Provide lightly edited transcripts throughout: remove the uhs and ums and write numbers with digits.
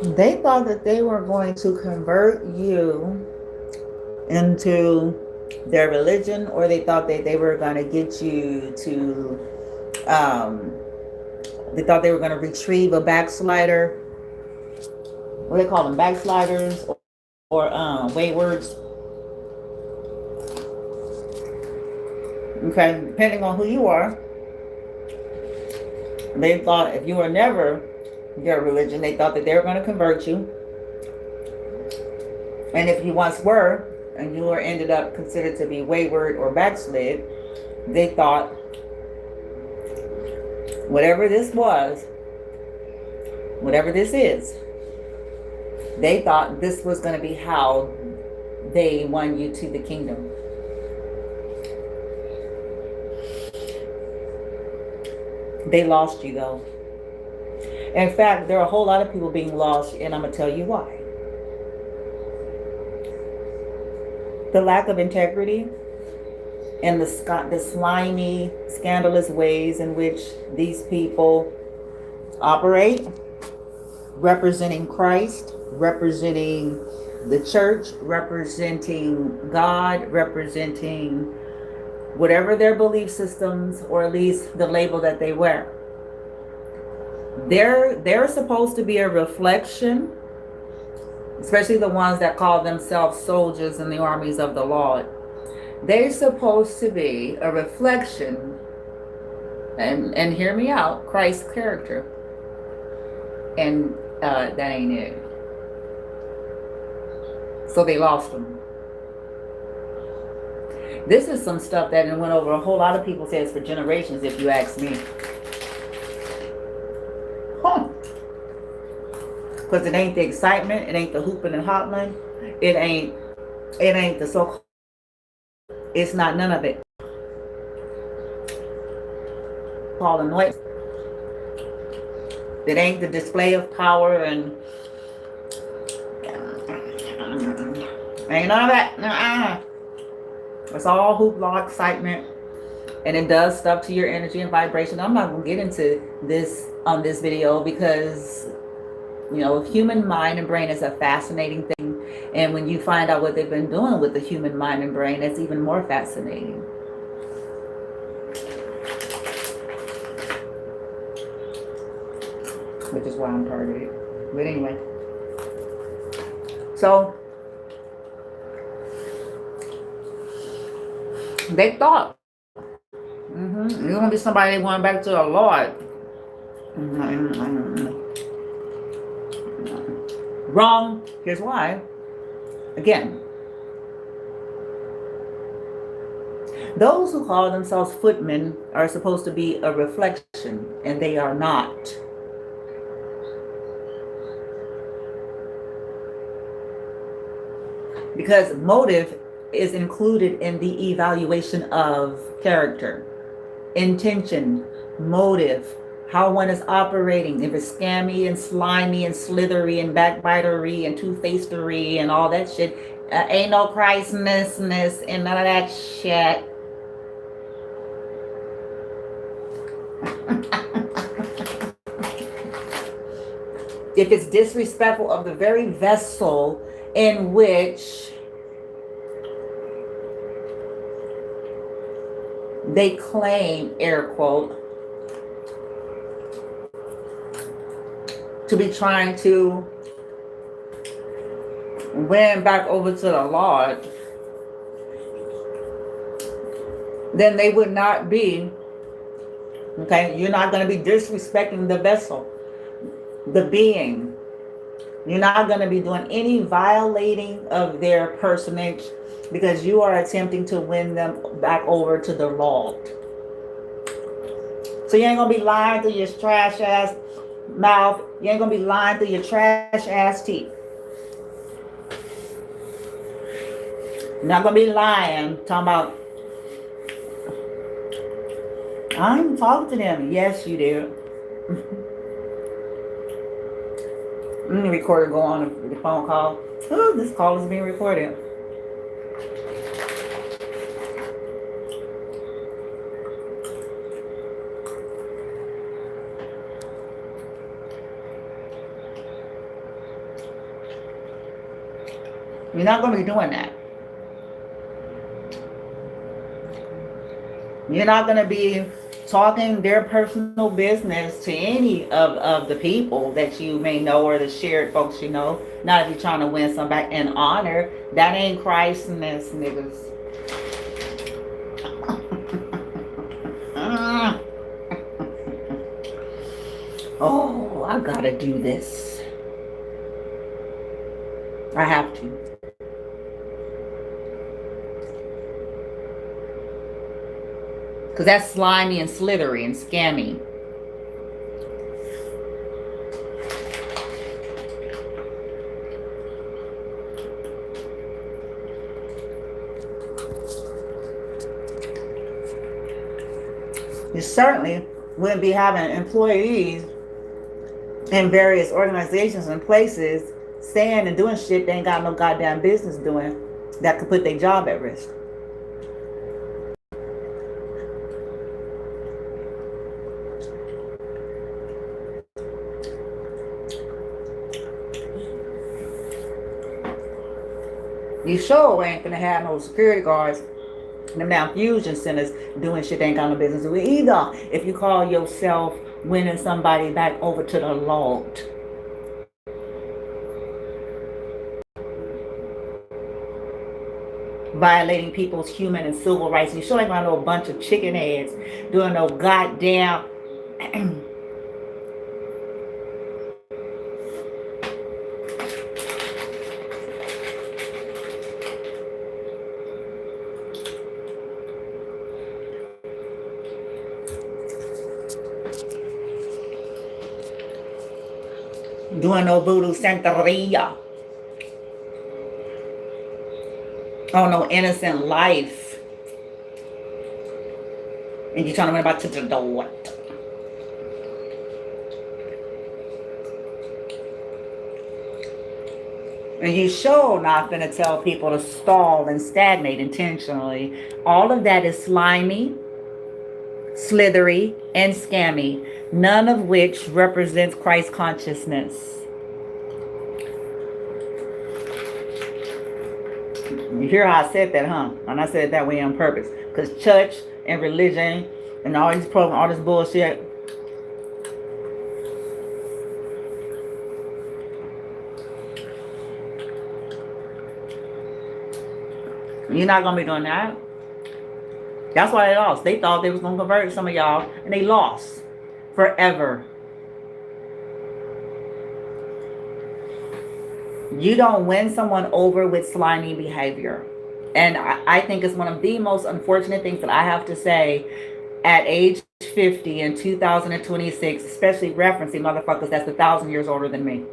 They thought that they were going to convert you into their religion, or they thought that they were going to get you to, they thought they were going to retrieve a backslider. What do they call them? Backsliders or waywards. Okay, depending on who you are. They thought if you were never their religion, they thought that they were going to convert you. And if you once were, and you were ended up considered to be wayward or backslid, they thought whatever this was, whatever this is, they thought this was going to be how they won you to the kingdom. They lost you though. In fact, there are a whole lot of people being lost, and I'm going to tell you why. The lack of integrity and the slimy, scandalous ways in which these people operate, representing Christ, representing the church, representing God, representing whatever their belief systems, or at least the label that they wear. They're supposed to be a reflection, especially the ones that call themselves soldiers in the armies of the Lord. They're supposed to be a reflection, and hear me out, Christ's character. And that ain't it. So they lost them. This is some stuff that went over a whole lot of people's heads for generations, if you ask me. Because it ain't the excitement, it ain't the hooping and hopping, it ain't the so. It's not none of it. Calling noise. It ain't the display of power and ain't none of that. It's all hoopla, excitement, and it does stuff to your energy and vibration. I'm not gonna get into this on this video because, you know, human mind and brain is a fascinating thing, and when you find out what they've been doing with the human mind and brain, it's even more fascinating. Which is why I'm targeted. But anyway, so they thought you're gonna be somebody going back to the Lord. Wrong. Here's why. Again, those who call themselves footmen are supposed to be a reflection, and they are not. Because motive is included in the evaluation of character. Intention, motive, how one is operating, if it's scammy and slimy and slithery and backbitery and two-facery and all that shit, ain't no Christness and none of that shit. If it's disrespectful of the very vessel in which they claim, air quote, to be trying to win back over to the Lord, then they would not be, okay, you're not going to be disrespecting the vessel, the being. You're not going to be doing any violating of their personage, because you are attempting to win them back over to the Lord. So you ain't going to be lying through your trash ass mouth. You ain't going to be lying through your trash ass teeth. You're not going to be lying, talking about, I ain't talking to them. Yes, you do. Let me record it, go on the phone call. Oh, this call is being recorded. You're not going to be doing that. You're not going to be talking their personal business to any of the people that you may know or the shared folks you know. Not if you're trying to win somebody in honor. That ain't Christmas, niggas. Oh, I gotta do this. I have to. Because that's slimy and slithery and scammy. You certainly wouldn't be having employees in various organizations and places saying and doing shit they ain't got no goddamn business doing that could put their job at risk. You sure ain't gonna have no security guards in them down fusion centers doing shit they ain't got no business doing either. If you call yourself winning somebody back over to the Lord. Violating people's human and civil rights. You sure ain't got no bunch of chicken heads doing no goddamn doing no voodoo santeria. Oh, no innocent life. And you're trying to win about to the door. And you sure not gonna tell people to stall and stagnate intentionally. All of that is slimy, slithery, and scammy, none of which represents Christ consciousness. You hear how I said that, huh? And I said it that way on purpose. Because church and religion and all these programs, all this bullshit, you're not going to be doing that. That's why they lost. They thought they was going to convert some of y'all, and they lost forever. You don't win someone over with slimy behavior. And I think it's one of the most unfortunate things that I have to say at age 50 in 2026, especially referencing motherfuckers that's 1,000 years older than me.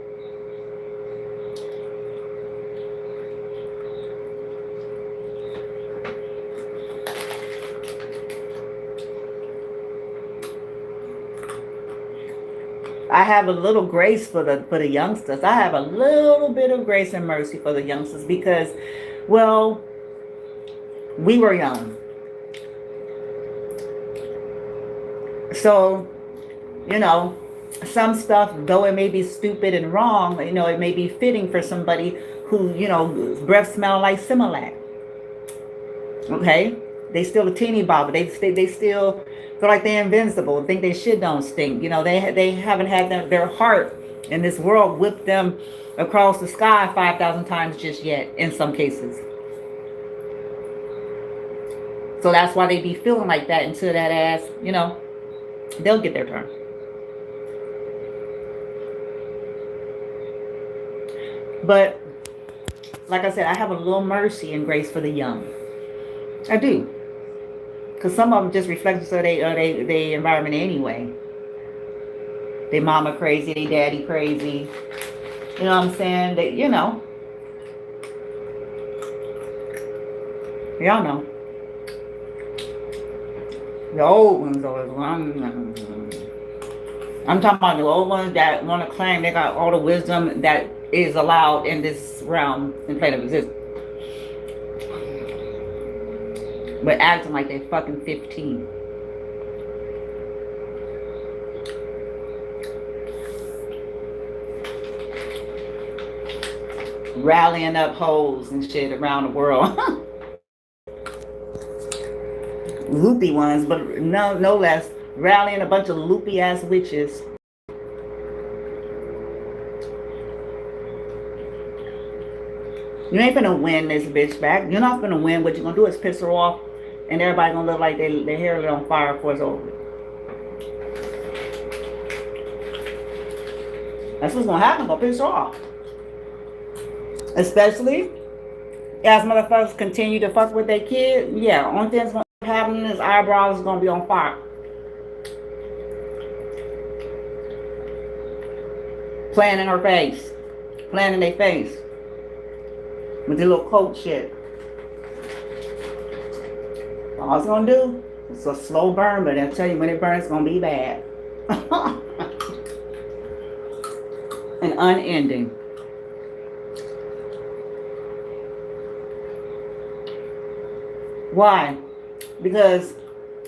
I have a little grace for the youngsters. I have a little bit of grace and mercy for the youngsters because, well, we were young. So, you know, some stuff, though it may be stupid and wrong, you know, it may be fitting for somebody who, you know, breath smell like Similac. Okay? They still a teeny bopper. They still feel like they're invincible. Think they shit don't stink. You know, they haven't had their heart in this world whip them across the sky 5,000 times just yet in some cases. So that's why they be feeling like that until that ass, you know, they'll get their turn. But like I said, I have a little mercy and grace for the young. I do. Because some of them just reflect so they environment anyway. They mama crazy, they daddy crazy. You know what I'm saying? They, you know. Y'all know. The old ones always. I'm talking about the old ones that want to claim they got all the wisdom that is allowed in this realm and plane of existence. But acting like they fucking 15. rallying up hoes and shit around the world. Loopy ones, but no less. Rallying a bunch of loopy ass witches. You ain't finna win this bitch back. You're not finna win. What you're gonna do is piss her off, and everybody gonna look like their hair lit on fire before it's over. That's what's gonna happen. Gonna piss her off. Especially as motherfuckers continue to fuck with their kid. Yeah, only thing that's gonna happen is eyebrows is gonna be on fire. Playing in her face. Playing in their face. With the little coat shit. All it's gonna do is a slow burn, but I'll tell you when it burns, it's gonna be bad. And unending. Why? Because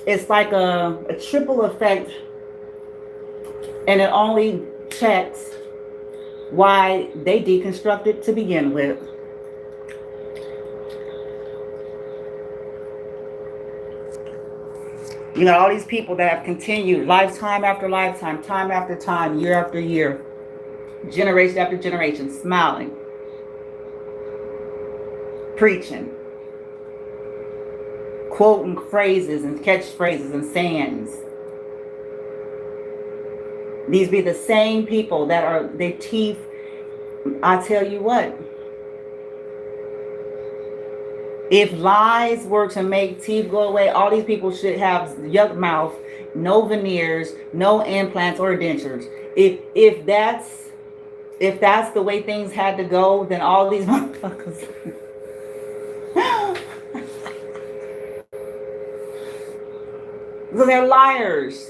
it's like a triple effect, and it only checks why they deconstructed to begin with. You got all these people that have continued lifetime after lifetime, time after time, year after year, generation after generation, smiling, preaching, quoting phrases and catchphrases and sayings. These be the same people that are, their teeth, I tell you what, if lies were to make teeth go away, all these people should have yuck mouth, no veneers, no implants or dentures. If that's the way things had to go, then all these motherfuckers because they're liars.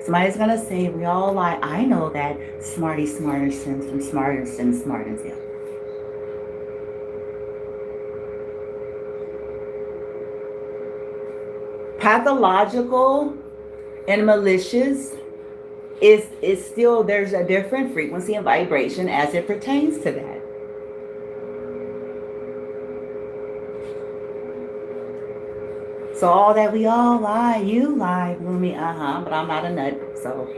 Somebody's gonna say we all lie. I know that. Smarty smarter sins from smarter sins smarter than you. Pathological and malicious is still, there's a different frequency and vibration as it pertains to that. So all that we all lie, you lie, Bloomy, but I'm not a nut, so.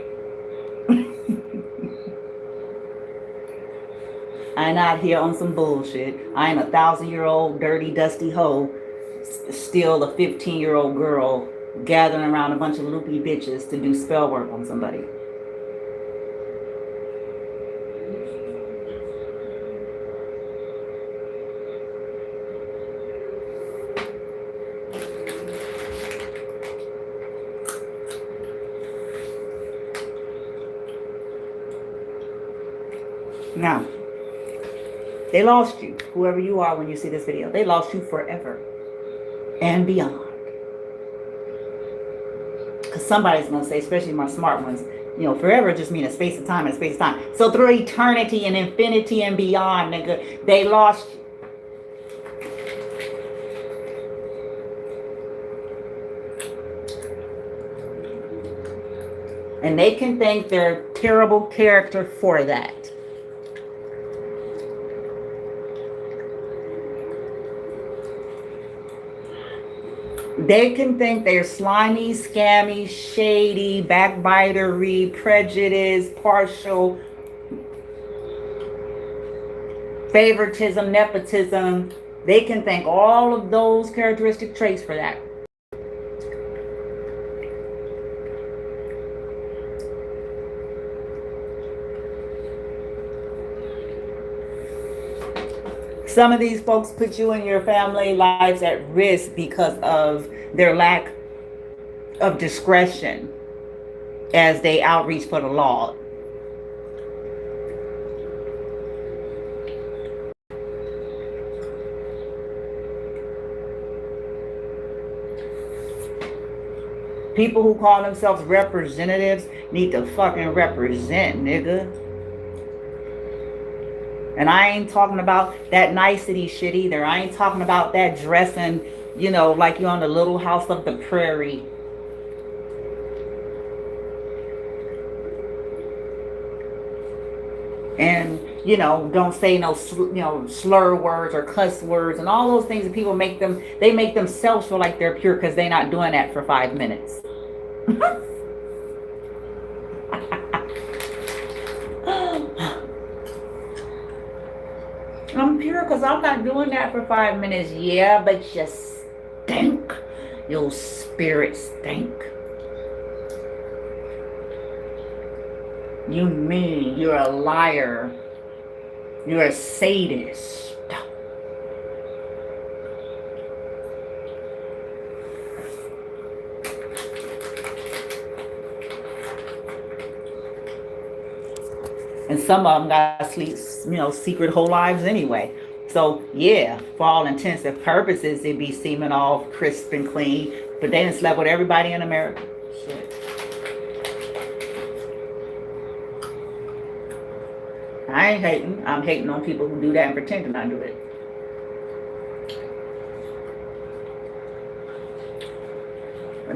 I'm not here on some bullshit. I ain't a 1,000-year-old dirty, dusty hoe, still a 15-year-old girl gathering around a bunch of loopy bitches to do spell work on somebody. Now, they lost you, whoever you are when you see this video. They lost you forever and beyond. Because somebody's going to say, especially my smart ones, you know, forever just mean a space of time and a space of time. So through eternity and infinity and beyond, nigga, they lost you. And they can thank their terrible character for that. They can think they're slimy, scammy, shady, backbitery, prejudiced, partial, favoritism, nepotism. They can thank all of those characteristic traits for that. Some of these folks put you and your family lives at risk because of their lack of discretion as they outreach for the law. People who call themselves representatives need to fucking represent, nigga. And I ain't talking about that nicety shit either. I ain't talking about that dressing, you know, like you're on the Little House of the Prairie. you know, don't say no, you know, slur words or cuss words and all those things that people make them, they make themselves feel like they're pure because they're not doing that for 5 minutes. I'm pure because I'm not doing that for 5 minutes. Yeah, but you stink. Your spirit stink. You mean, you're a liar. You're a sadist. And some of them got sleep, you know, secret whole lives anyway. So yeah, for all intents and purposes, it be seeming all crisp and clean, but they done slept with everybody in America. Shit. I ain't hating. I'm hating on people who do that and pretend to not do it.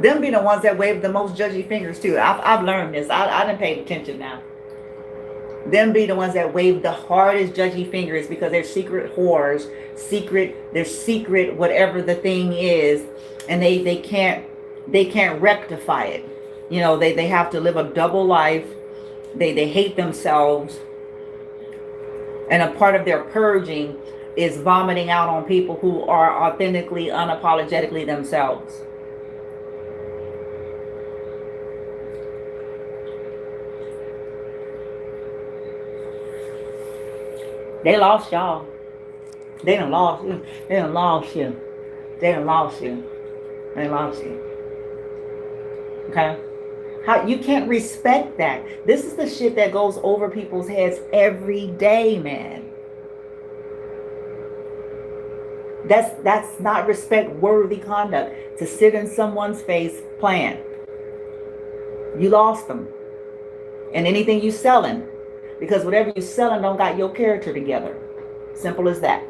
Them be the ones that wave the most judgy fingers too. I've learned this. I done paid attention now. Them be the ones that wave the hardest judgy fingers because they're secret whores, they're secret whatever the thing is, and they can't rectify it. You know, they have to live a double life. They hate themselves. And a part of their purging is vomiting out on people who are authentically, unapologetically themselves. They lost y'all. They done lost you. They done lost you. They done lost you. They lost you. Okay? How you can't respect that. This is the shit that goes over people's heads every day, man. That's not respect worthy conduct. To sit in someone's face playing. You lost them. And anything you selling. Because whatever you selling don't got your character together. Simple as that.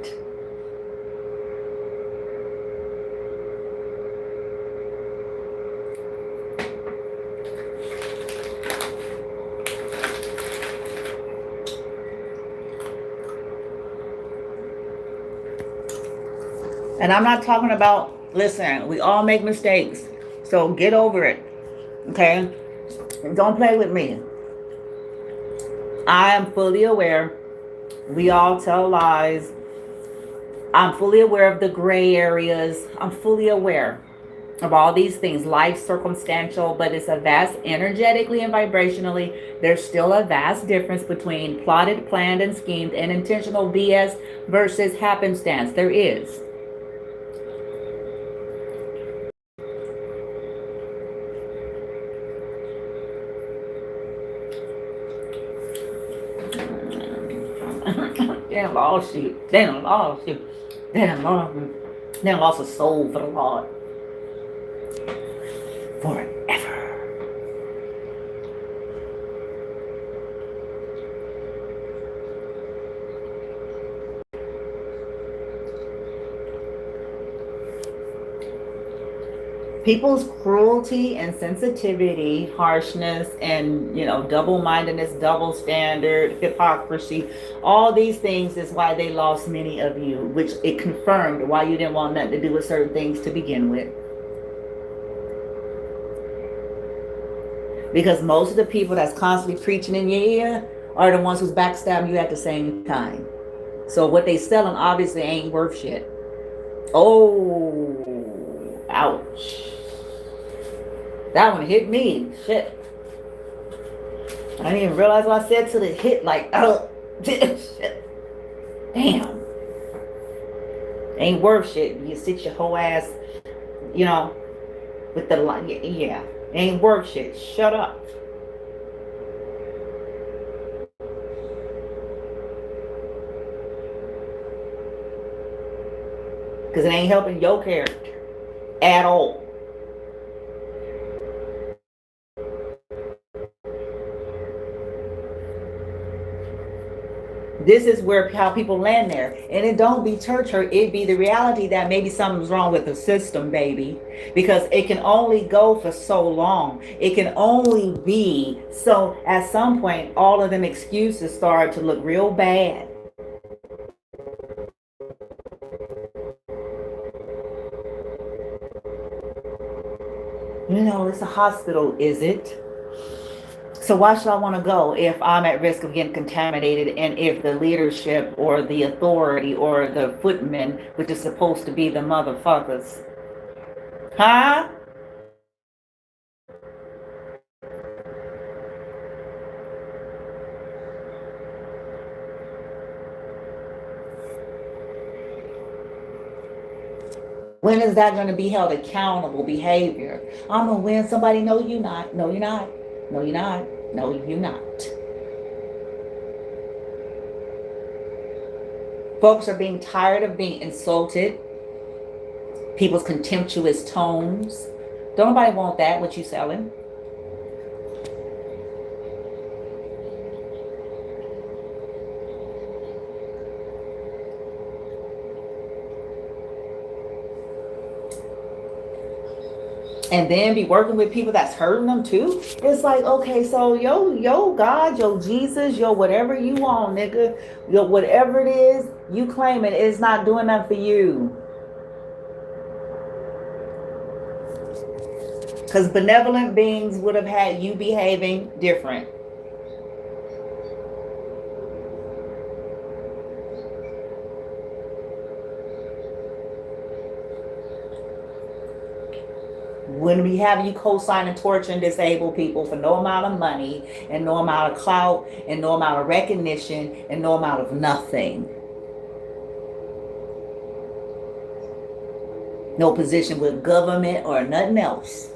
And I'm not talking about, listen, we all make mistakes. So get over it. Okay? Don't play with me. I am fully aware. We all tell lies. I'm fully aware of the gray areas. I'm fully aware of all these things. Life circumstantial, but it's a vast, energetically and vibrationally, there's still a vast difference between plotted, planned, and schemed and intentional BS versus happenstance. There is. They done lost you. They done lost you. They done lost you. They done lost a soul for the Lord. Forever. People's cruelty and sensitivity, harshness, and, you know, double-mindedness, double standard, hypocrisy, all these things is why they lost many of you, which it confirmed why you didn't want nothing to do with certain things to begin with. Because most of the people that's constantly preaching in your ear are the ones who's backstabbing you at the same time. So what they selling obviously ain't worth shit. Oh, ouch. That one hit me. Shit. I didn't even realize what I said till it hit, like, oh, shit. Damn. Ain't worth shit. You sit your whole ass, you know, with the, yeah. Ain't worth shit. Shut up. Because it ain't helping your character at all. This is where how people land there. And it don't be church hurt. It be the reality that maybe something's wrong with the system, baby. Because it can only go for so long. It can only be. So at some point, all of them excuses start to look real bad. You know, it's a hospital, is it? So why should I want to go if I'm at risk of getting contaminated, and if the leadership or the authority or the footmen, which is supposed to be the motherfuckers, huh? When is that going to be held accountable behavior? I'm going to win somebody. No, you're not. No, you're not. No, you're not. No, you're not. Folks are being tired of being insulted. People's contemptuous tones. Don't nobody want that, what you selling. And then be working with people that's hurting them too. It's like, okay, so yo God, yo Jesus, yo whatever you want, nigga, yo whatever it is you claim it's not doing that for you. Because benevolent beings would have had you behaving different. When we have you co-signing torture and disable people for no amount of money and no amount of clout and no amount of recognition and no amount of nothing. No position with government or nothing else.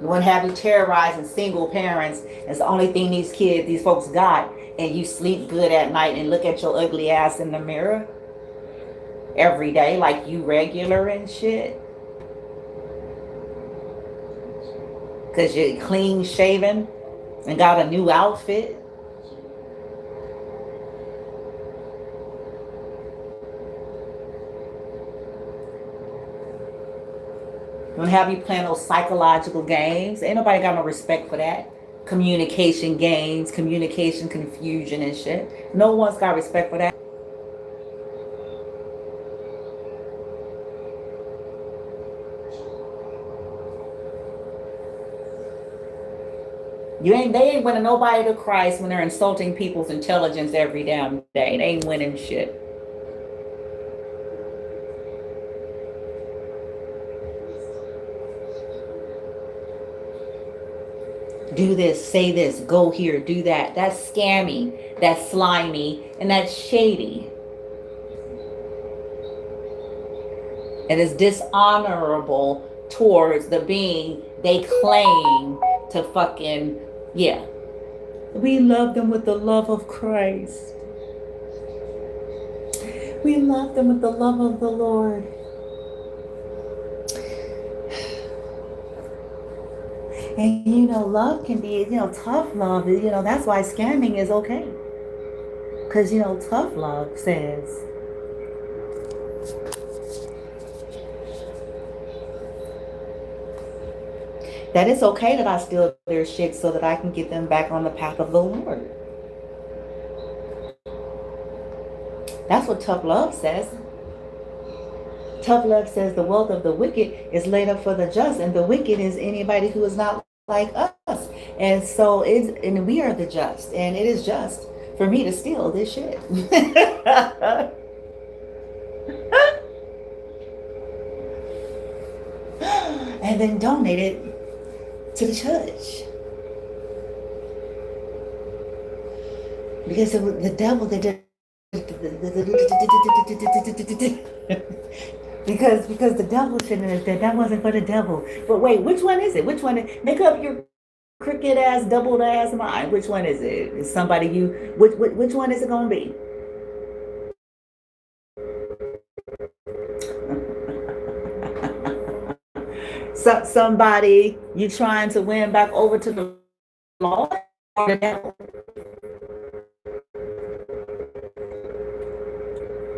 You want to have you terrorizing single parents. It's the only thing these folks got. And you sleep good at night and look at your ugly ass in the mirror every day like you regular and shit. Because you're clean shaven and got a new outfit. Don't have you playing those psychological games. Ain't nobody got no respect for that. Communication games, communication confusion and shit. No one's got respect for that. They ain't winning nobody to Christ when they're insulting people's intelligence every damn day. They ain't winning shit. Do this, say this, go here, do that. That's scammy, that's slimy, and that's shady. And it's dishonorable towards the being they claim to fucking, yeah. We love them with the love of Christ. We love them with the love of the Lord. And love can be, tough love. That's why scamming is okay. Because, tough love says, that it's okay that I steal their shit so that I can get them back on the path of the Lord. That's what tough love says. Tough love says the wealth of the wicked is laid up for the just, and the wicked is anybody who is not like us. And so and we are the just, and it is just for me to steal this shit. And then donate it to the church. Because the devil, because the devil shouldn't have said that wasn't for the devil. But wait, which one is it? Which one? Make up your crooked ass, doubled ass mind. Which one is it? Is somebody which one is it gonna be? Somebody you trying to win back over to the Lord or the devil?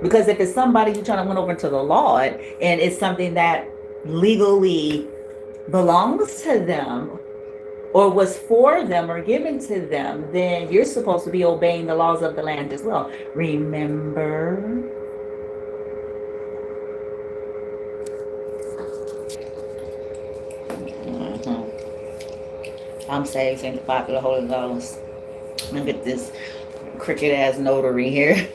Because if it's somebody you're trying to win over to the Lord and it's something that legally belongs to them or was for them or given to them, then you're supposed to be obeying the laws of the land as well. Remember? I'm saved, sanctified through the Holy Ghost. Look at this cricket ass notary here.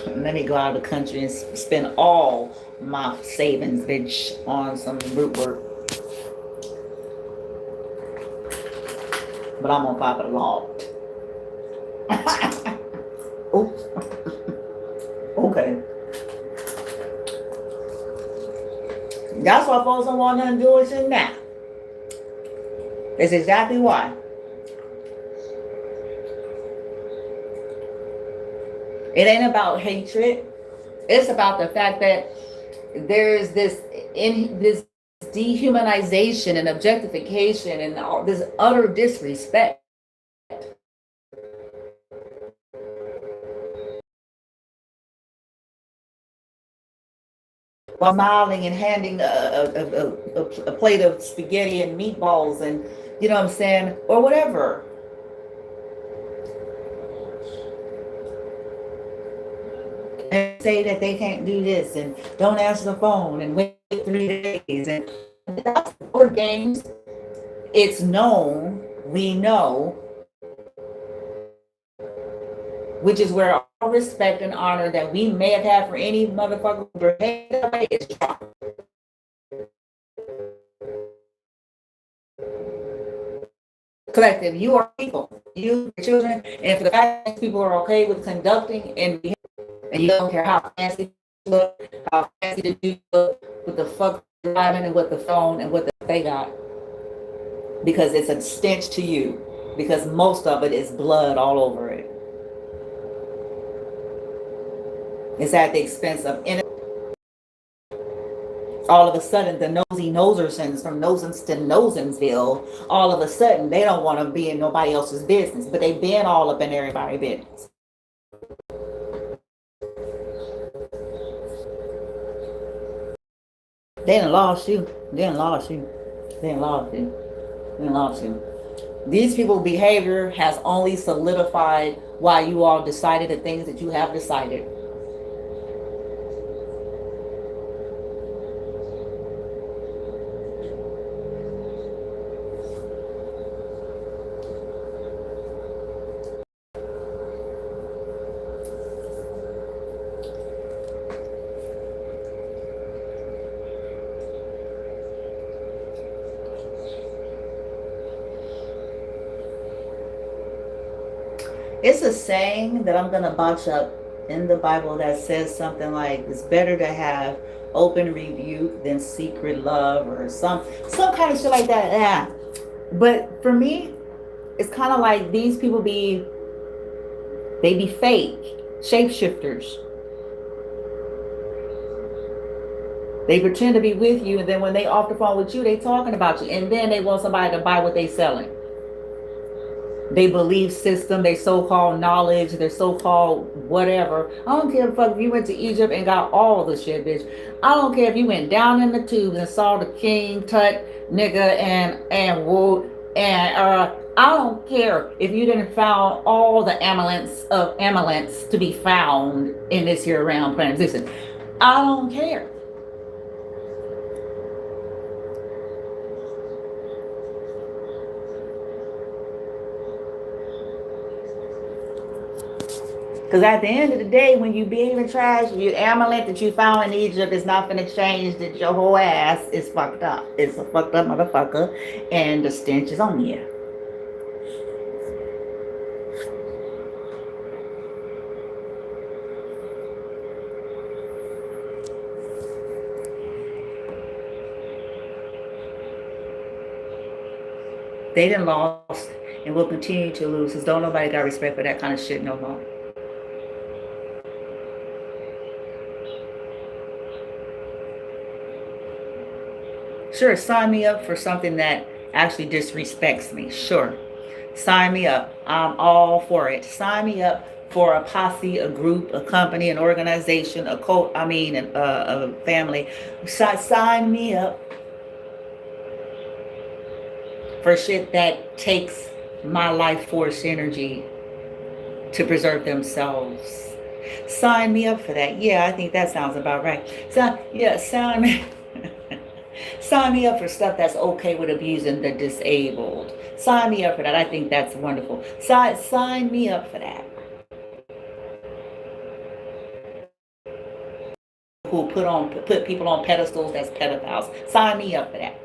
Let me go out of the country and spend all my savings, bitch, on some root work. But I'm on top of the law. Oh. Okay. That's why folks don't want nothing to do with it now. That's exactly why. It ain't about hatred. It's about the fact that there's this dehumanization and objectification and all this utter disrespect. While smiling and handing a plate of spaghetti and meatballs and, you know what I'm saying, or whatever. And say that they can't do this and don't answer the phone and wait 3 days. And that's board games. It's known, we know, which is where all respect and honor that we may have had for any motherfucker who behaved that way is dropped. Collective, you are people, you, your children, and for the fact that people are okay with conducting and you don't care how fancy you look, how fancy you look, with the fuck driving and with the phone and what they got, because it's a stench to you, because most of it is blood all over it. It's at the expense of innocent. All of a sudden, the nosy nosersons from Nosens to Nosensville, all of a sudden, they don't want to be in nobody else's business, but they've been all up in everybody's business. They done lost you. They done lost you. They done lost you. They done lost you. These people's behavior has only solidified why you all decided the things that you have decided. It's a saying that I'm going to botch up in the Bible that says something like, it's better to have open rebuke than secret love, or some kind of shit like that. Yeah. But for me, it's kind of like these people they be fake shapeshifters. They pretend to be with you, and then when they off the phone with you, they talking about you, and then they want somebody to buy what they selling. They belief system, their so-called knowledge, their so-called whatever. I don't care if you went to Egypt and got all the shit, bitch. I don't care if you went down in the tubes and saw the King Tut nigga and Wood and I don't care if you didn't found all the amulets to be found in this here round planet. Listen, I don't care. Because at the end of the day, when you behave in trash, your amulet that you found in Egypt is not going to change that your whole ass is fucked up. It's a fucked up motherfucker, and the stench is on you. They done lost and will continue to lose, because don't nobody got respect for that kind of shit no more. Sure, sign me up for something that actually disrespects me. Sure. Sign me up. I'm all for it. Sign me up for a posse, a group, a company, an organization, a cult, a family. Sign me up for shit that takes my life force energy to preserve themselves. Sign me up for that. Yeah, I think that sounds about right. So, yeah, sign me. Sign me up for stuff that's okay with abusing the disabled. Sign me up for that. I think that's wonderful. Sign me up for that. Who put people on pedestals that's pedophiles. Sign me up for that.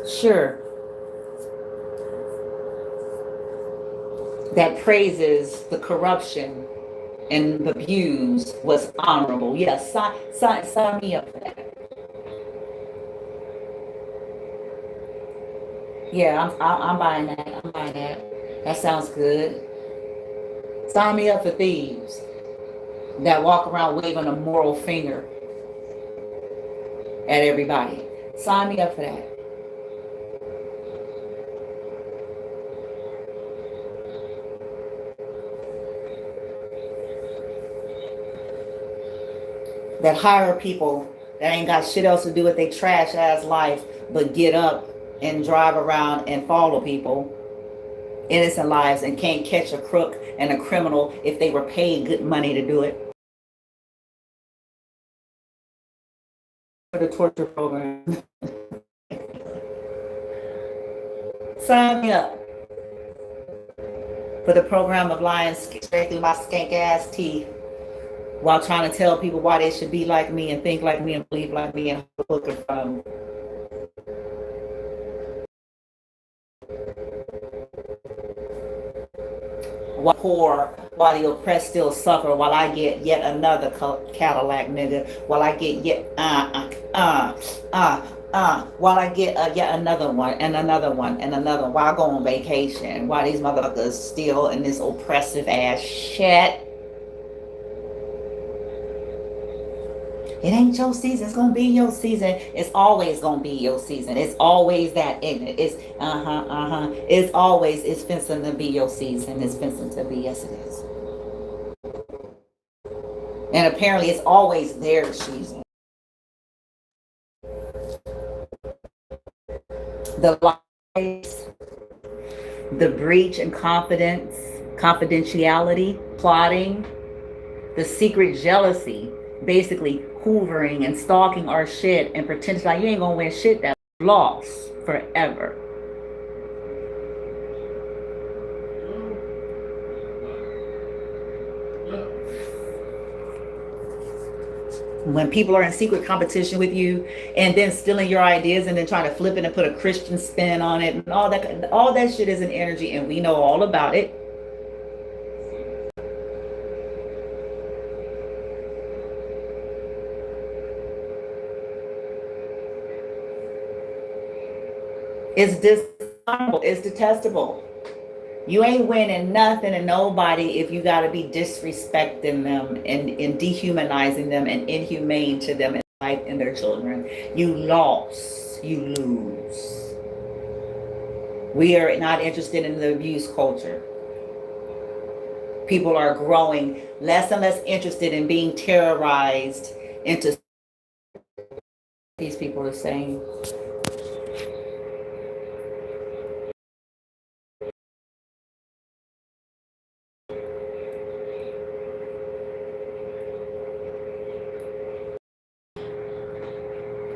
Sure. That praises the corruption and the abuse was honorable. Yes, sign me up for that. Yeah, I'm buying that. I'm buying that. That sounds good. Sign me up for thieves that walk around waving a moral finger at everybody. Sign me up for that. That hire people that ain't got shit else to do with their trash ass life but get up and drive around and follow people, innocent lives, and can't catch a crook and a criminal if they were paid good money to do it. For the torture program. Sign me up for the program of lying straight through my skank ass teeth while trying to tell people why they should be like me and think like me and believe like me and looking from while poor, while the oppressed still suffer, while I get yet another Cadillac nigga, while I get yet while I get yet another one and another one and another one, while I go on vacation, while these motherfuckers still in this oppressive ass shit. It ain't your season. It's gonna be your season. It's always gonna be your season. It's always that ignorant. It's It's always fencing to be your season. It's fencing to be. Yes, it is. And apparently, it's always their season. The lies, the breach in confidence, confidentiality, plotting, the secret jealousy, basically hoovering and stalking our shit and pretending like you ain't gonna win shit that's lost forever. When people are in secret competition with you and then stealing your ideas and then trying to flip it and put a Christian spin on it and all that shit is an energy and we know all about it. It's dishonorable. It's detestable. You ain't winning nothing and nobody if you got to be disrespecting them and dehumanizing them and inhumane to them in life and their children. You lost. You lose. We are not interested in the abuse culture. People are growing less and less interested in being terrorized into these people are saying.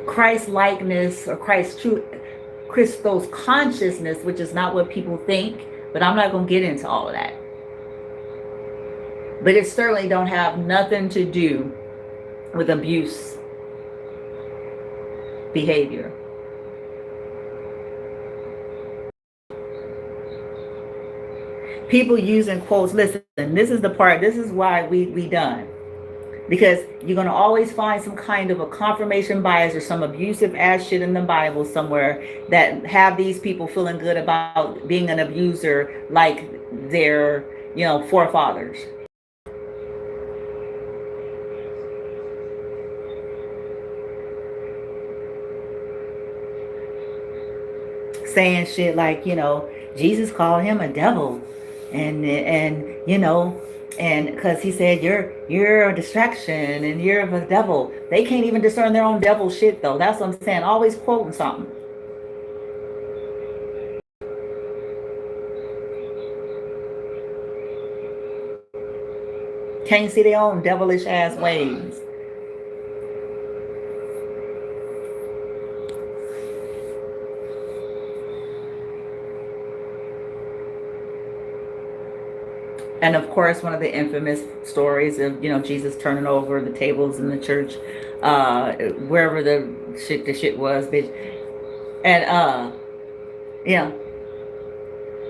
Christ likeness or Christos consciousness, which is not what people think, but I'm not going to get into all of that. But it certainly don't have nothing to do with abuse behavior. People using quotes, listen, this is the part, this is why we done. Because you're going to always find some kind of a confirmation bias or some abusive ass shit in the Bible somewhere that have these people feeling good about being an abuser like their, forefathers. saying shit like, Jesus called him a devil, and and because he said you're a distraction and you're the devil. They can't even discern their own devil shit though. That's what I'm saying. Always quoting something. Can't see their own devilish ass ways. And of course, one of the infamous stories of, Jesus turning over the tables in the church, wherever the shit was, bitch. And, yeah.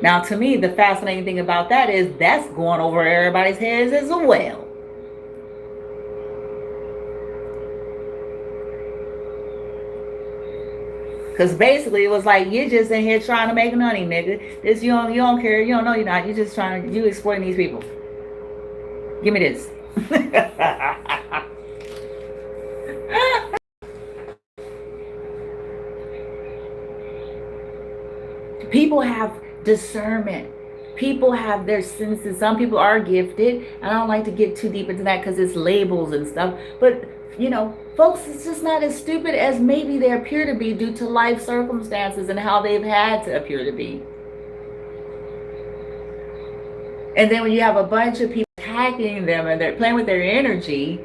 Now, to me, the fascinating thing about that is that's going over everybody's heads as well. Because basically it was like, you're just in here trying to make money, nigga. This, you don't care. You don't know you're not. You're just you exploiting these people. Give me this. People have discernment. People have their senses. Some people are gifted. I don't like to get too deep into that because it's labels and stuff. But, folks, it's just not as stupid as maybe they appear to be due to life circumstances and how they've had to appear to be. And then when you have a bunch of people attacking them and they're playing with their energy,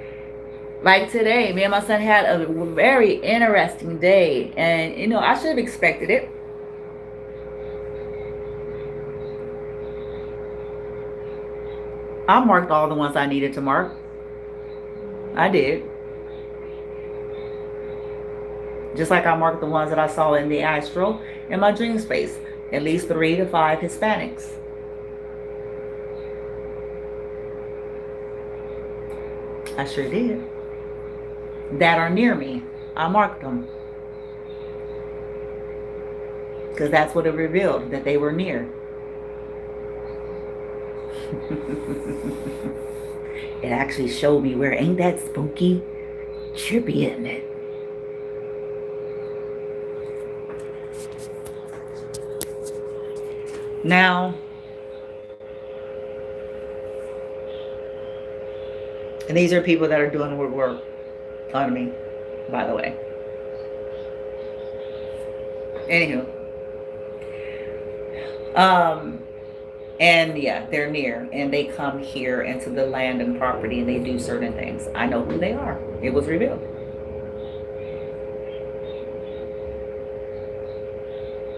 like today, me and my son had a very interesting day. And, I should have expected it. I marked all the ones I needed to mark. I did. Just like I marked the ones that I saw in the astral in my dream space. At least 3 to 5 Hispanics. I sure did. That are near me. I marked them. Because that's what it revealed, that they were near. It actually showed me where. Ain't that spooky? Trippy, isn't it? Now, and these are people that are doing work on me, by the way. Anywho. And yeah, they're near and they come here into the land and property and they do certain things. I know who they are. It was revealed.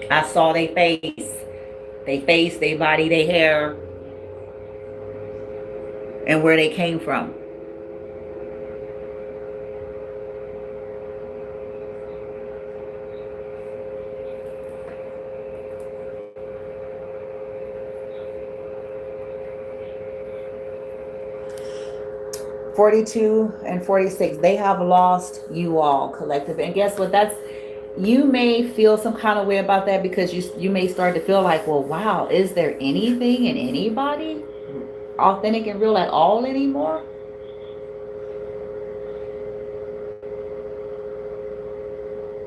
I saw their face, their body, their hair, and where they came from. (42) and 46, they have lost you all collective. And guess what? You may feel some kind of way about that because you may start to feel like, well, wow, is there anything in anybody authentic and real at all anymore?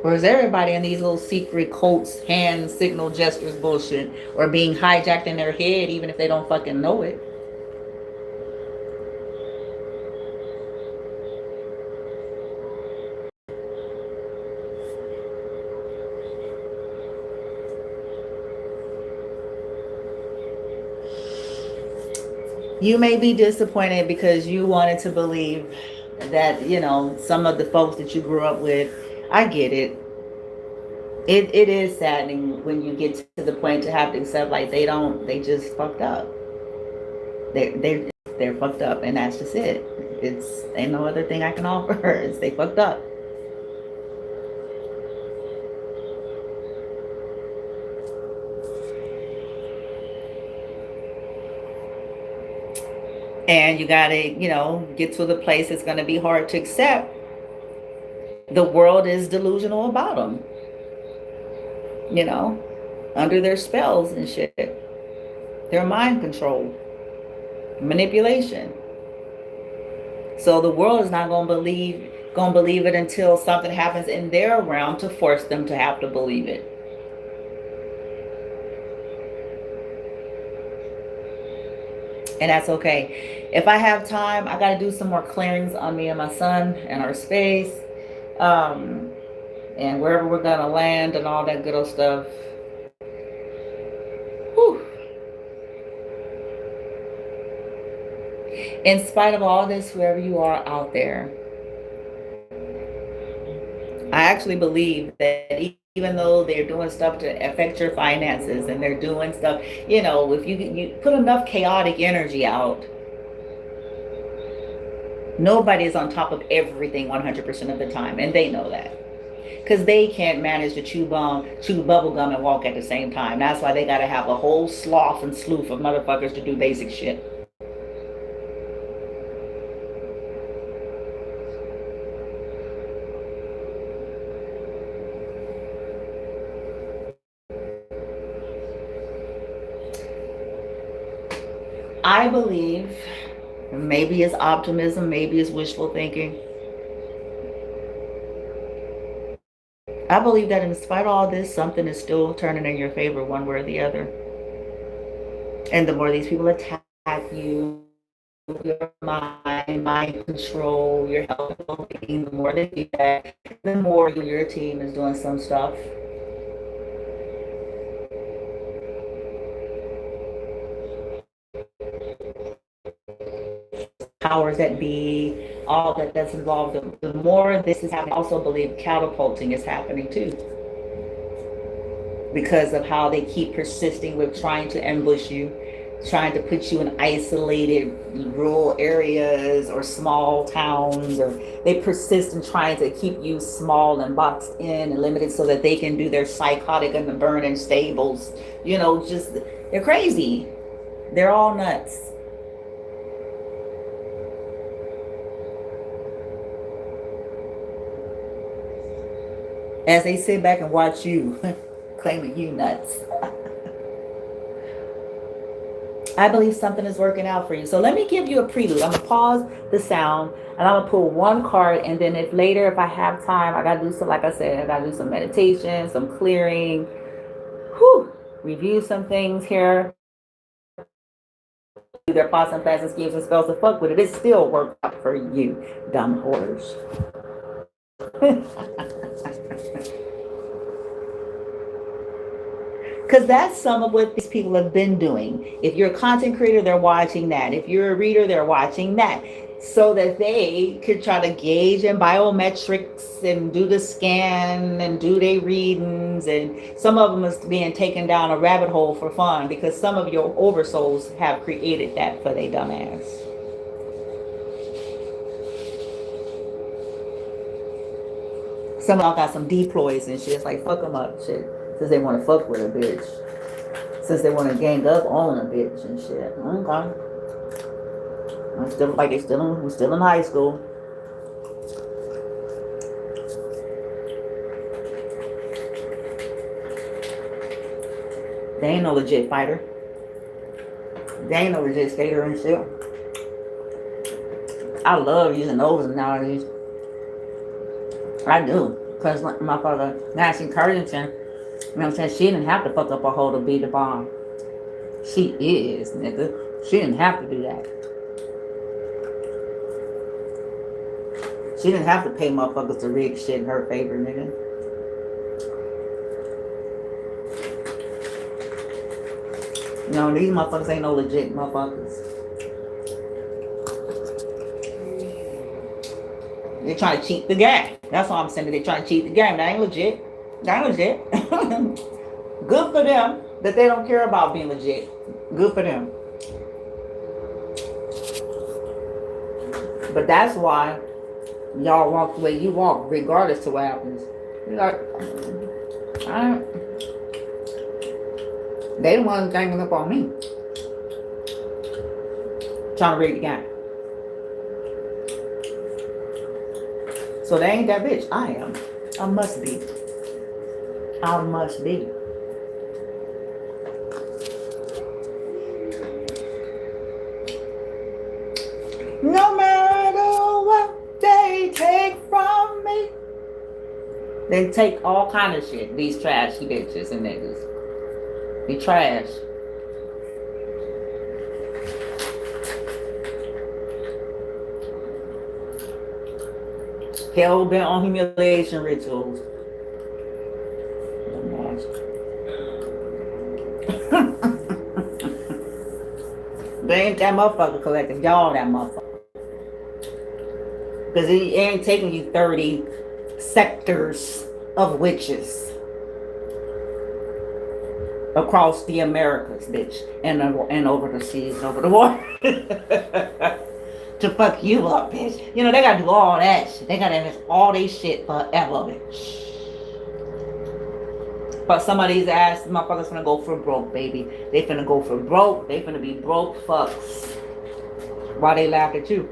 Or is everybody in these little secret cults, hand signal gestures bullshit, or being hijacked in their head even if they don't fucking know it? You may be disappointed because you wanted to believe that, some of the folks that you grew up with. I get it. It is saddening when you get to the point to have to accept like they just fucked up. They're fucked up, and that's just it. Ain't no other thing I can offer. It's they fucked up. And you gotta, get to the place it's gonna be hard to accept. The world is delusional about them. Under their spells and shit. They're mind controlled. Manipulation. So the world is not gonna believe it until something happens in their realm to force them to have to believe it. And that's okay. If I have time, I got to do some more clearings on me and my son and our space. And wherever we're going to land and all that good old stuff. Whew. In spite of all this, whoever you are out there, I actually believe that even though they're doing stuff to affect your finances and they're doing stuff, if you put enough chaotic energy out, nobody is on top of everything 100% of the time. And they know that. Because they can't manage to chew bubble gum and walk at the same time. That's why they got to have a whole sloth and sloof of motherfuckers to do basic shit. I believe, maybe it's optimism, maybe it's wishful thinking. I believe that in spite of all this, something is still turning in your favor one way or the other. And the more these people attack you, your mind control, your health, the more they do that, the more your team is doing some stuff. Powers that be, all that's involved, the more this is happening. I also believe catapulting is happening too, because of how they keep persisting with trying to ambush you, trying to put you in isolated rural areas or small towns, or they persist in trying to keep you small and boxed in and limited so that they can do their psychotic and the burning stables. Just, they're crazy. They're all nuts. As they sit back and watch you claiming you nuts. I believe something is working out for you. So let me give you a prelude. I'm going to pause the sound and I'm going to pull one card. And then if I have time, I got to do some, like I said, I got to do some meditation, some clearing, review some things here. Their thoughts and plans and schemes and spells to fuck with it. It still worked out for you, dumb whores. Because that's some of what these people have been doing. If you're a content creator, they're watching that. If you're a reader, they're watching that. So that they could try to gauge in biometrics and do the scan and do their readings. And some of them is being taken down a rabbit hole for fun because some of your oversouls have created that for their dumbass. Some of y'all got some deploys and shit. It's like, fuck them up, shit. Since they want to fuck with a bitch. Since they want to gang up on a bitch and shit. Okay. I'm still like we're still in high school. They ain't no legit fighter. They ain't no legit skater and shit. I love using those nowadays. I do. Because my father, Nancy Curtington, you know what I'm saying? She didn't have to fuck up a hole to beat the bomb. She is, nigga. She didn't have to do that. She didn't have to pay motherfuckers to rig shit in her favor, nigga. No, these motherfuckers ain't no legit motherfuckers. They trying to cheat the game. That's all I'm saying. They trying to cheat the game. That ain't legit. That ain't legit. Good for them that they don't care about being legit. Good for them. But that's why y'all walk the way you walk, regardless to what happens. You're like, they the ones ganging up on me. Trying to rig the game. So they ain't that bitch. I am. I must be. I must be. No matter what they take from me. They take all kind of shit. These trashy bitches and niggas. They trash. Hell bent on humiliation rituals. They ain't that motherfucker collective. Y'all that motherfucker. Because he ain't taking you 30 sectors of witches across the Americas, bitch, and over the seas, over the water, to fuck you up, bitch. You know, they gotta do all that shit. They gotta invest all they shit forever, bitch. But some of these ass motherfuckers finna go for broke, baby. They finna go for broke. They finna be broke fucks while they laugh at you.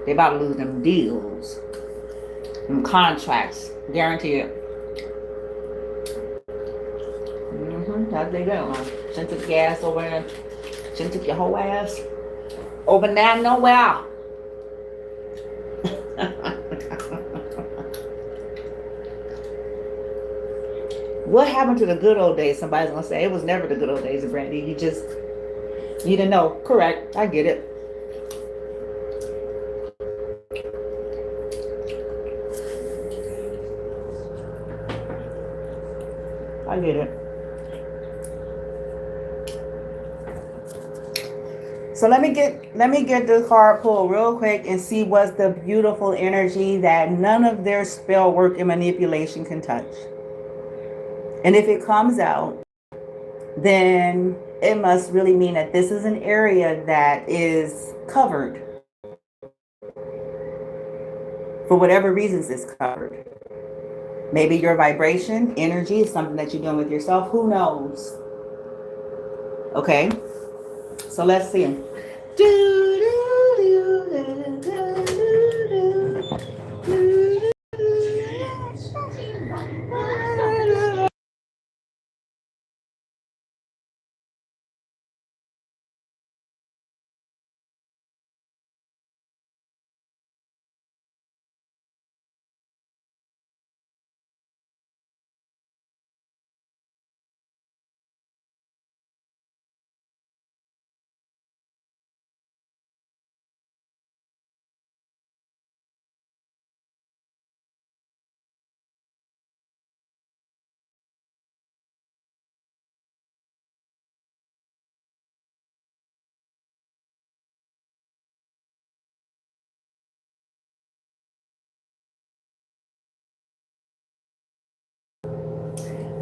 They about to lose them deals, them contracts, guarantee it. That's they go. Shouldn't took your ass over there. Shouldn't took your whole ass over there nowhere. What happened to the good old days? Somebody's gonna say it was never the good old days of Brandy. You didn't know. Correct. I get it. I get it. So let me get the card pulled real quick and see what's the beautiful energy that none of their spell work and manipulation can touch. And if it comes out, then it must really mean that this is an area that is covered. For whatever reasons it's covered. Maybe your vibration, energy is something that you're doing with yourself. Who knows? Okay. So let's see.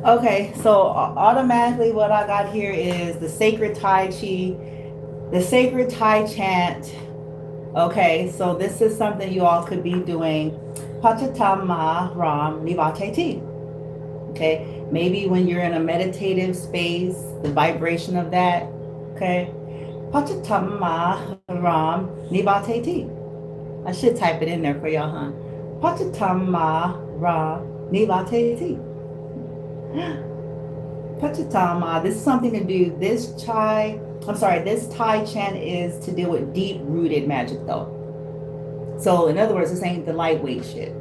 Okay, so automatically what I got here is the sacred Tai Chi, the sacred Tai chant. Okay, so this is something you all could be doing. Pachatama Ram Nivateti. Okay, maybe when you're in a meditative space, the vibration of that. Okay, Pachatama Ram Nivateti. I should type it in there for y'all, huh? Pachatama Ram Nivateti. Pachatama, this is something to do. This Tai chant is to deal with deep-rooted magic, though. So, in other words, this ain't the lightweight shit.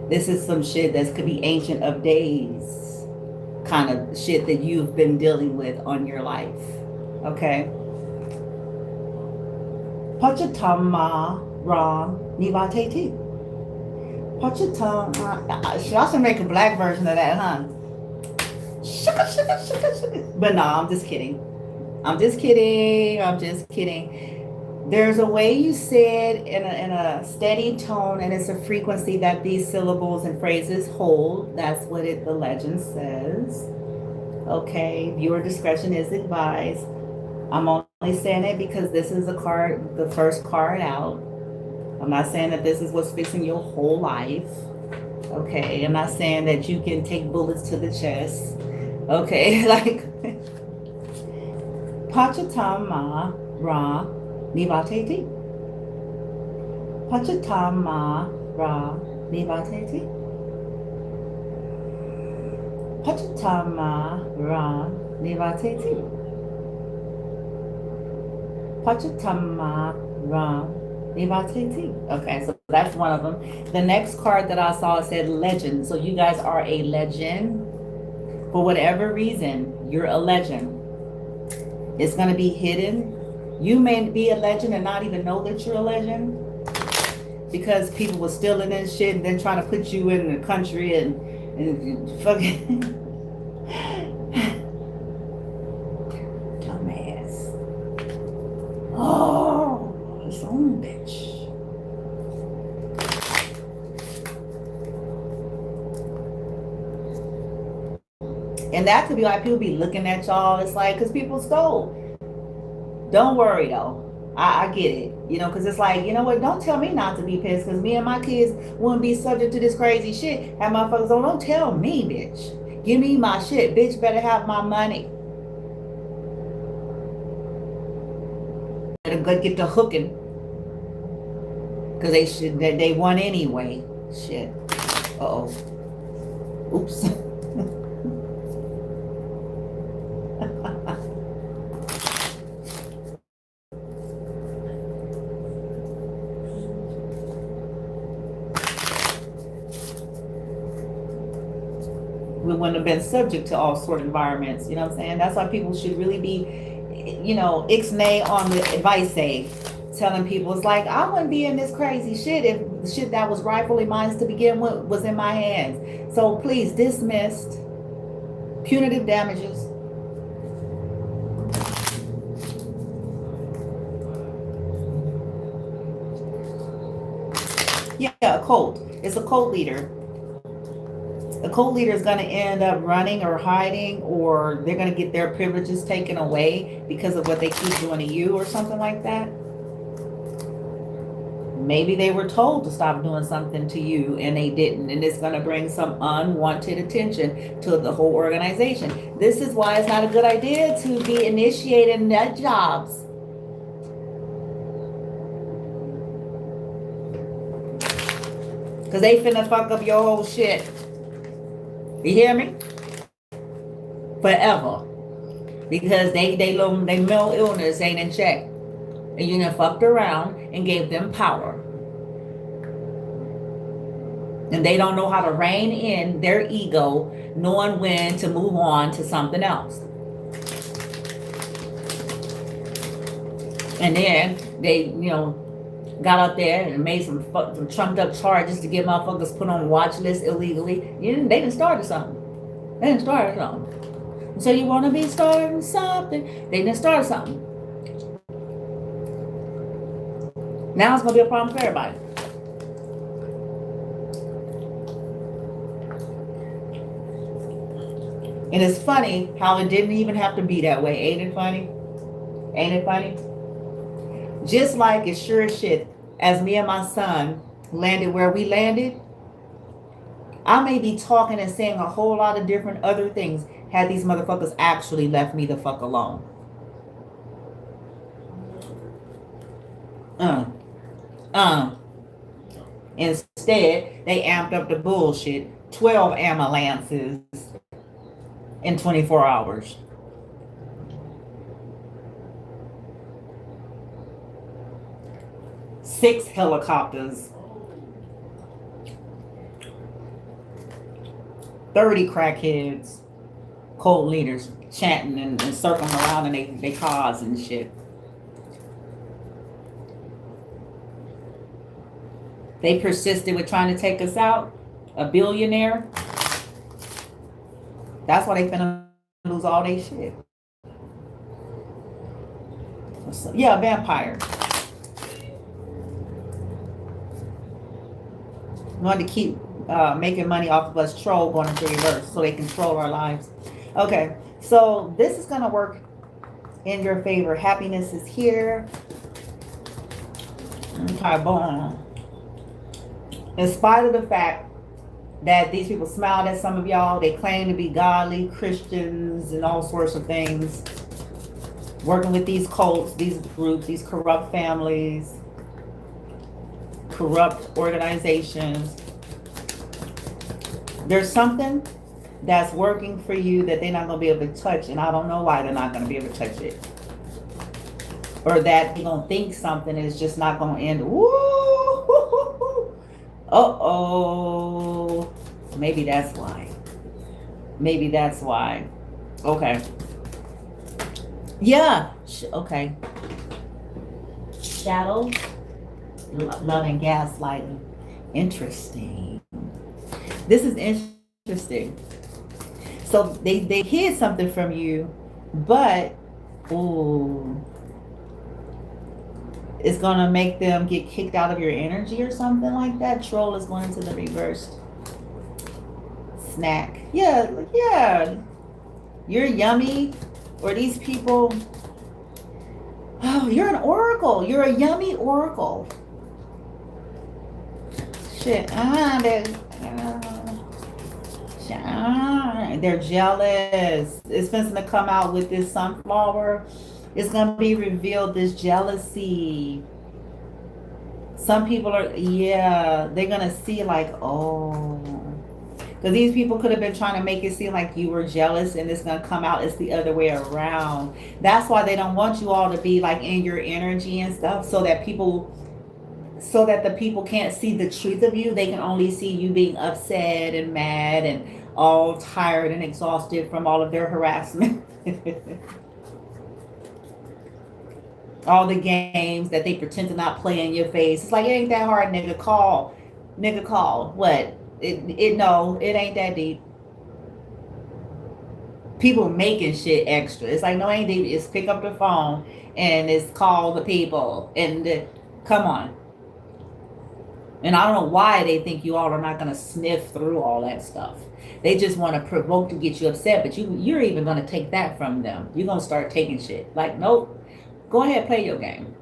This is some shit that could be ancient of days, kind of shit that you've been dealing with on your life. Okay? Pachatama Ra Nivateti. Pachatama. Y'all should make a black version of that, huh? But no, I'm just kidding. There's a way you say it in a steady tone, and it's a frequency that these syllables and phrases hold. That's what the legend says. Okay, viewer discretion is advised. I'm only saying it because this is the first card out. I'm not saying that this is what's fixing your whole life. Okay, I'm not saying that you can take bullets to the chest. Okay, like Pachatama Ra Nivateti. Pachatama Ra Nivateti. Pachatama Ra Nivateti. Pachatama Ra Nivateti. Okay, so that's one of them. The next card that I saw said legend. So you guys are a legend. For whatever reason, you're a legend. It's going to be hidden. You may be a legend and not even know that you're a legend. because people were stealing and shit and then trying to put you in the country and fucking dumbass. Oh, his own bitch. And that could be like people be looking at y'all. It's like, because people stole. Don't worry though. I get it. You know, because it's like, you know what? Don't tell me not to be pissed, because me and my kids wouldn't be subject to this crazy shit. Have motherfuckers on, don't tell me, bitch. Give me my shit. Bitch better have my money. Better go get the hooking. Because they won anyway. Shit. Uh-oh. Oops. We wouldn't have been subject to all sort of environments. You know what I'm saying? That's why people should really be, you know, ixnay on the advice say, telling people, it's like, I wouldn't be in this crazy shit if the shit that was rightfully mine to begin with was in my hands. So please, dismissed. Punitive damages. Yeah, a cult. It's a cult leader. The cult leader is going to end up running or hiding, or they're going to get their privileges taken away because of what they keep doing to you or something like that. Maybe they were told to stop doing something to you and they didn't, and it's going to bring some unwanted attention to the whole organization. This is why it's not a good idea to be initiating nut jobs. Because they finna fuck up your whole shit. You hear me? Forever. Because they mental illness ain't in check. And you done fucked around and gave them power. And they don't know how to rein in their ego, knowing when to move on to something else. And then they, you know, got up there and made some trumped up charges to get motherfuckers put on watch lists illegally. They didn't start something. They didn't start something. So you want to be starting something? They didn't start something. Now it's going to be a problem for everybody. And it's funny how it didn't even have to be that way. Ain't it funny? Ain't it funny? Just like it's sure as shit, as me and my son landed where we landed, I may be talking and saying a whole lot of different other things had these motherfuckers actually left me the fuck alone. Instead, they amped up the bullshit. 12 ambulances in 24 hours. Six helicopters. 30 crackheads. Cult leaders chanting and circling around in their cars and shit. They persisted with trying to take us out. A billionaire. That's why they finna lose all their shit. Yeah, vampire. Wanted to keep making money off of us, troll going into reverse so they control our lives. Okay, so this is going to work in your favor. Happiness is here. Okay, boom. In spite of the fact that these people smiled at some of y'all, they claim to be godly Christians and all sorts of things, working with these cults, these groups, these corrupt families, corrupt organizations. There's something that's working for you that they're not going to be able to touch, and I don't know why they're not going to be able to touch it. Or that they're going to think something is just not going to end. Woo! Uh-oh. Maybe that's why. Maybe that's why. Okay. Yeah. Okay. Shadows. Love and gaslighting. Interesting. This is interesting. So they hid something from you, but ooh, it's gonna make them get kicked out of your energy or something like that. Troll is going into the reversed. Snack. Yeah, yeah. You're yummy. Or these people. Oh, you're an oracle. You're a yummy oracle. Shit. They're jealous. It's supposed to come out with this sunflower. It's going to be revealed, this jealousy. Some people are, yeah, they're going to see like, oh. Because these people could have been trying to make it seem like you were jealous, and it's going to come out it's the other way around. That's why they don't want you all to be like in your energy and stuff, so that the people can't see the truth of you. They can only see you being upset and mad and all tired and exhausted from all of their harassment. All the games that they pretend to not play in your face. It's like, it ain't that hard, nigga. Call. Nigga, call. What? No, it ain't that deep. People making shit extra. It's like, no, it ain't deep. It's pick up the phone and it's call the people. And come on. And I don't know why they think you all are not going to sniff through all that stuff. They just want to provoke to get you upset, but you're even going to take that from them. You're going to start taking shit. Like, nope. Go ahead, play your game.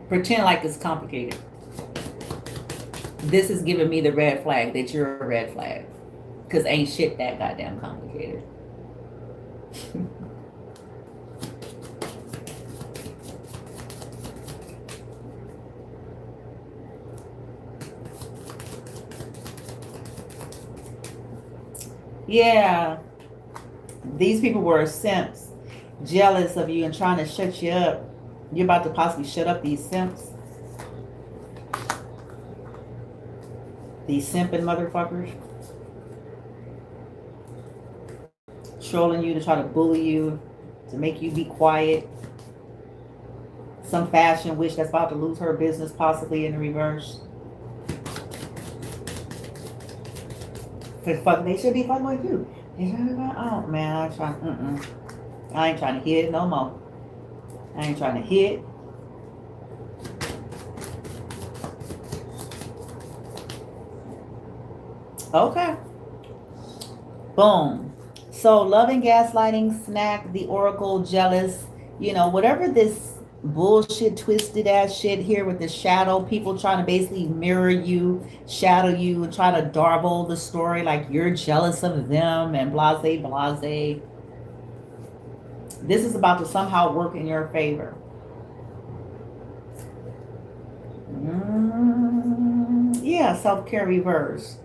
Pretend like it's complicated. This is giving me the red flag that you're a red flag. Because ain't shit that goddamn complicated. Yeah. These people were simps, jealous of you and trying to shut you up. You're about to possibly shut up these simps. These simping motherfuckers. Trolling you to try to bully you, to make you be quiet. Some fashion witch that's about to lose her business, possibly in the reverse. They should be fucking with you. Oh man, I ain't trying to hit it no more. I ain't trying to hit. Okay. Boom. So love and gaslighting, snack, the oracle, jealous, whatever this bullshit twisted ass shit here with the shadow, people trying to basically mirror you, shadow you, and try to darble the story like you're jealous of them and blase blase. This is about to somehow work in your favor. Yeah, self-care reverse.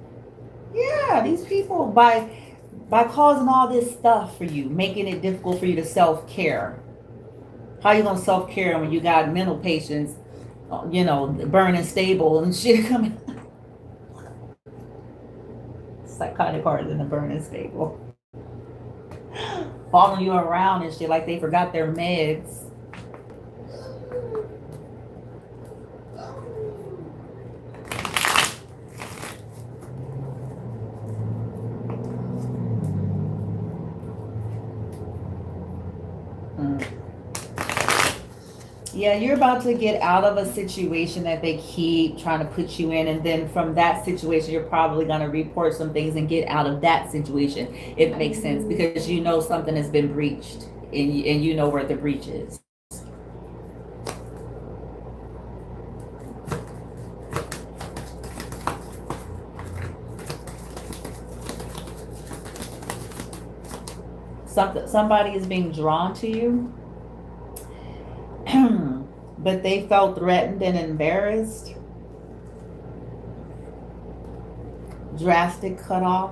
Yeah, these people by causing all this stuff for you, making it difficult for you to self-care. How you gonna self-care when you got mental patients, burning stable and shit coming? Psychotic heart in the burning stable. Following you around and shit like they forgot their meds. Yeah, you're about to get out of a situation that they keep trying to put you in, and then from that situation, you're probably going to report some things and get out of that situation. It makes sense because you know something has been breached, and you know where the breach is. Somebody is being drawn to you. But they felt threatened and embarrassed. Drastic cutoff.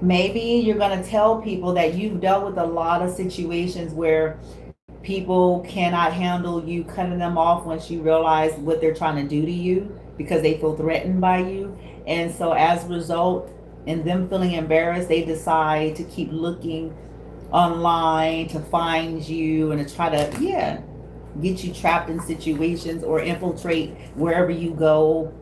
Maybe you're going to tell people that you've dealt with a lot of situations where people cannot handle you cutting them off once you realize what they're trying to do to you because they feel threatened by you. And so as a result, in them feeling embarrassed, they decide to keep looking online to find you and to try to, yeah, get you trapped in situations or infiltrate wherever you go.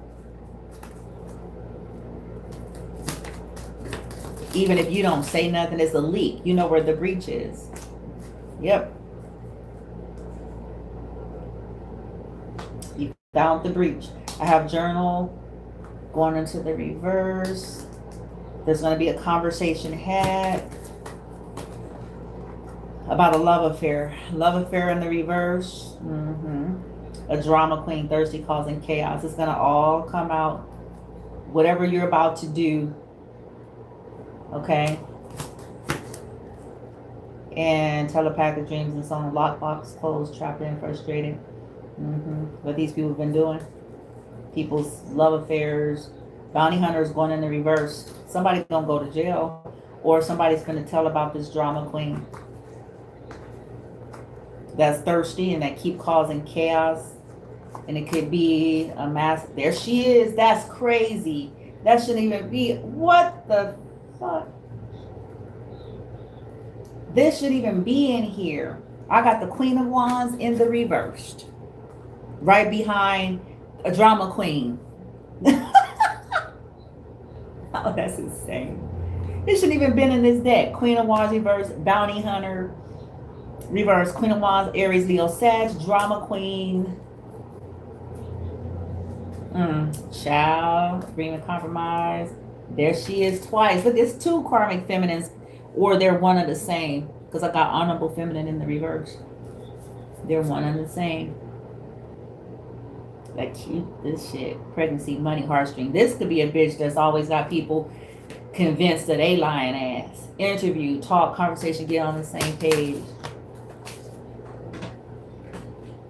Even if you don't say nothing, it's a leak. You know where the breach is. Yep. You found the breach. I have journal going into the reverse. There's going to be a conversation had about a love affair. Love affair in the reverse. A drama queen, thirsty, causing chaos. It's going to all come out. Whatever you're about to do. Okay. And telepathic dreams and so on. Lockbox closed, trapped in, frustrated. What these people have been doing. People's love affairs. Bounty hunters going in the reverse. Somebody's going to go to jail. Or somebody's going to tell about this drama queen. That's thirsty and that keep causing chaos. And it could be a mass. There she is. That's crazy. That shouldn't even be. What the fuck? This shouldn't even be in here. I got the Queen of Wands in the reversed. Right behind a drama queen. Oh, that's insane. It shouldn't even been in this deck. Queen of Wands reverse, bounty hunter reverse, Queen of Wands, Aries, Leo, Sag, drama queen. Child, agreement, compromise. There she is twice. Look, it's two karmic feminines, or they're one of the same. Because I got honorable feminine in the reverse. They're one and the same. That cute, this shit. Pregnancy, money, heartstring. This could be a bitch that's always got people convinced that they lying ass. Interview, talk, conversation, get on the same page.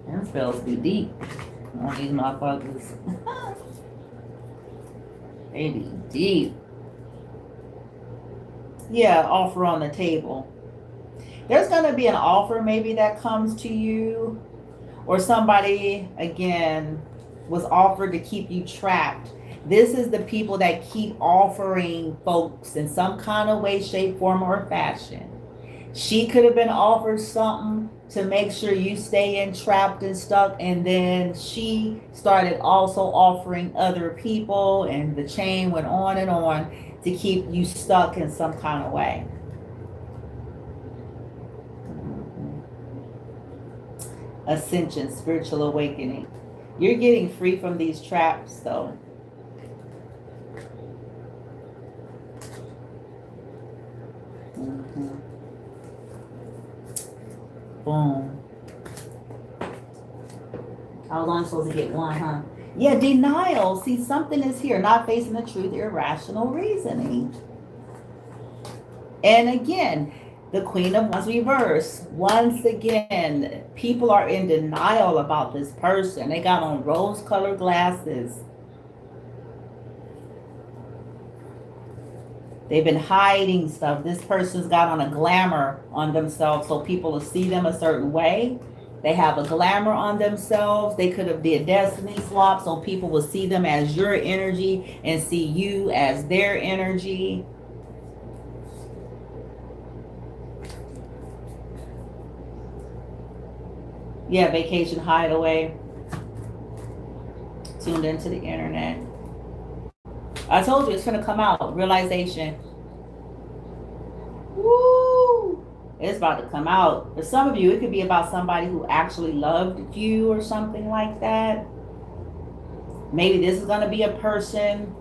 Them spells be deep. All these motherfuckers. They be deep. Yeah, offer on the table. There's going to be an offer maybe that comes to you. Or somebody, again, was offered to keep you trapped. This is the people that keep offering folks in some kind of way, shape, form, or fashion. She could have been offered something to make sure you stay entrapped and stuck. And then she started also offering other people. And the chain went on and on to keep you stuck in some kind of way. Ascension, spiritual awakening. You're getting free from these traps, though. Boom. I was only supposed to get one, huh? Yeah, denial. See, something is here. Not facing the truth, irrational reasoning. And again, the Queen of Wands reverse. Once again, people are in denial about this person. They got on rose-colored glasses. They've been hiding stuff. This person's got on a glamour on themselves so people will see them a certain way. They have a glamour on themselves. They could have did destiny swap so people will see them as your energy and see you as their energy. Yeah, vacation hideaway. Tuned into the internet. I told you it's going to come out. Realization. Woo! It's about to come out. For some of you, it could be about somebody who actually loved you or something like that. Maybe this is going to be a person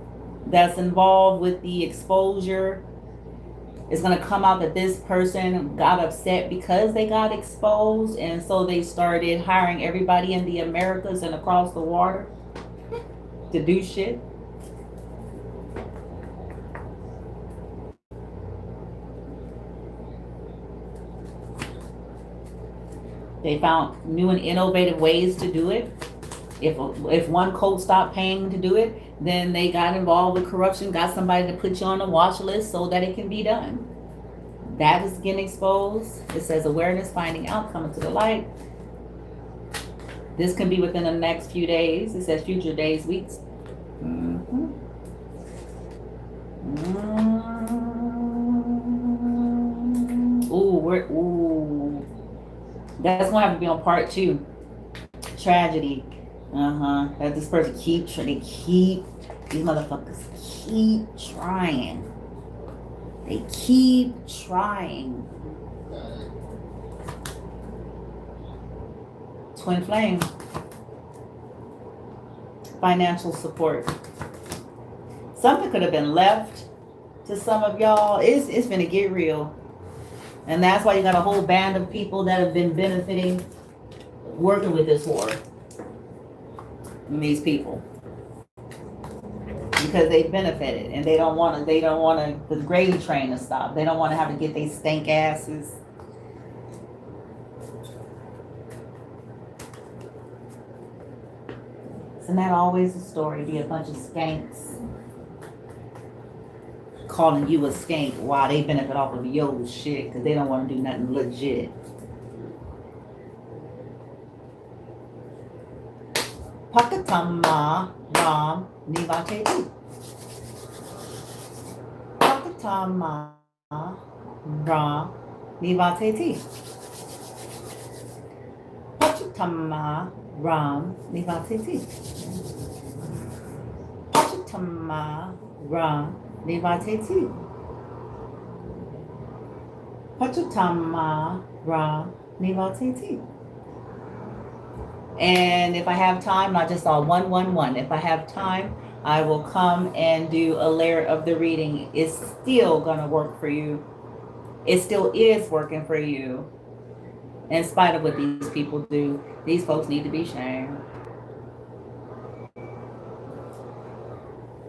that's involved with the exposure. It's going to come out that this person got upset because they got exposed. And so they started hiring everybody in the Americas and across the water to do shit. They found new and innovative ways to do it. If one code stopped paying to do it, then they got involved with corruption, got somebody to put you on a watch list so that it can be done. That is getting exposed. It says awareness, finding out, coming to the light. This can be within the next few days. It says future days, weeks. Ooh, we're That's gonna have to be on part 2. Tragedy. That this person these motherfuckers keep trying. They keep trying. Twin flame. Financial support. Something could have been left to some of y'all. It's gonna get real. And that's why you got a whole band of people that have been benefiting, working with this war. And these people. Because they benefited and they don't want the gravy train to stop. They don't want to have to get their stank asses. Isn't that always the story? Be a bunch of skanks calling you a skank while they benefit off of your shit because they don't want to do nothing legit. Pakatama Ram Nivate Ti. Pakatama Ram Nivate Ti. Pachatama Ram Nivate Ti. Pachatama Ram Nivate Ti. Pachatama Ram Nivate Ti. And if I have time, I just saw 111. If I have time, I will come and do a layer of the reading. It's still gonna work for you. It still is working for you. In spite of what these people do, these folks need to be shamed.